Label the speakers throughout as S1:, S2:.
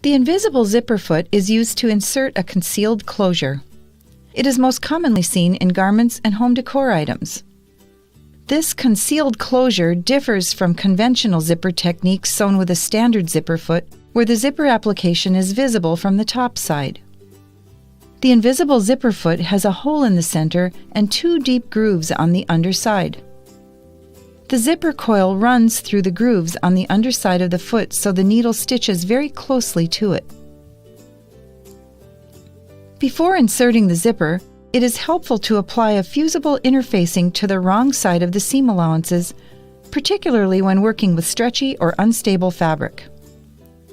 S1: The invisible zipper foot is used to insert a concealed closure. It is most commonly seen in garments and home decor items. This concealed closure differs from conventional zipper techniques sewn with a standard zipper foot, where the zipper application is visible from the top side. The invisible zipper foot has a hole in the center and 2 deep grooves on the underside. The zipper coil runs through the grooves on the underside of the foot so the needle stitches very closely to it. Before inserting the zipper, it is helpful to apply a fusible interfacing to the wrong side of the seam allowances, particularly when working with stretchy or unstable fabric.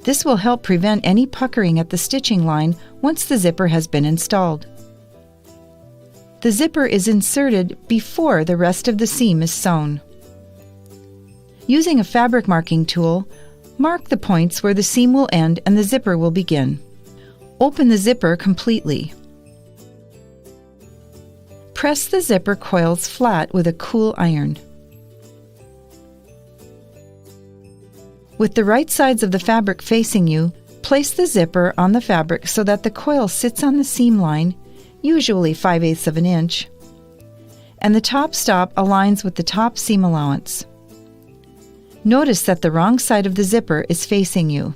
S1: This will help prevent any puckering at the stitching line once the zipper has been installed. The zipper is inserted before the rest of the seam is sewn. Using a fabric marking tool, mark the points where the seam will end and the zipper will begin. Open the zipper completely. Press the zipper coils flat with a cool iron. With the right sides of the fabric facing you, place the zipper on the fabric so that the coil sits on the seam line, usually 5/8 of an inch, and the top stop aligns with the top seam allowance. Notice that the wrong side of the zipper is facing you.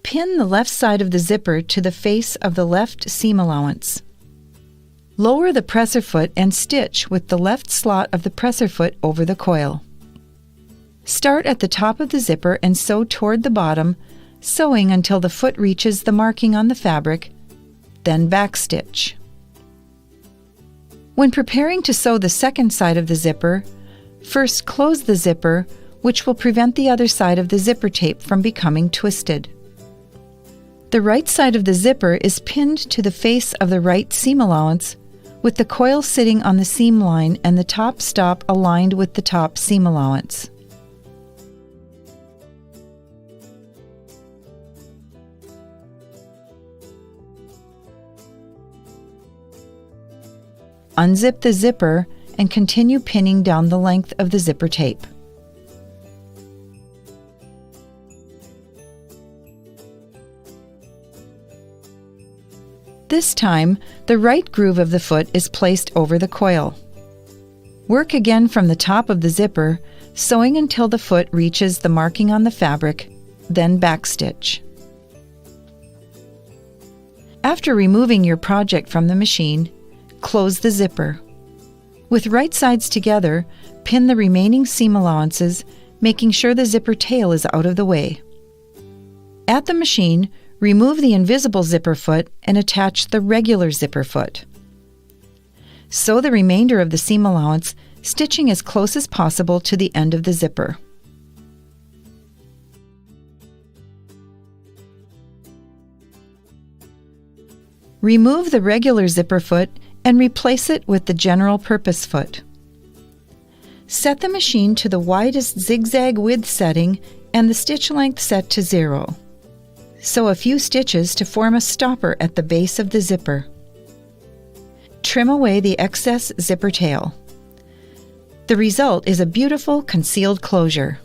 S1: Pin the left side of the zipper to the face of the left seam allowance. Lower the presser foot and stitch with the left slot of the presser foot over the coil. Start at the top of the zipper and sew toward the bottom, sewing until the foot reaches the marking on the fabric, then backstitch. When preparing to sew the second side of the zipper, first close the zipper, which will prevent the other side of the zipper tape from becoming twisted. The right side of the zipper is pinned to the face of the right seam allowance, with the coil sitting on the seam line and the top stop aligned with the top seam allowance. Unzip the zipper and continue pinning down the length of the zipper tape. This time, the right groove of the foot is placed over the coil. Work again from the top of the zipper, sewing until the foot reaches the marking on the fabric, then backstitch. After removing your project from the machine, close the zipper. With right sides together, pin the remaining seam allowances, making sure the zipper tail is out of the way. At the machine, remove the invisible zipper foot and attach the regular zipper foot. Sew the remainder of the seam allowance, stitching as close as possible to the end of the zipper. Remove the regular zipper foot and replace it with the general purpose foot. Set the machine to the widest zigzag width setting and the stitch length set to 0. Sew a few stitches to form a stopper at the base of the zipper. Trim away the excess zipper tail. The result is a beautiful concealed closure.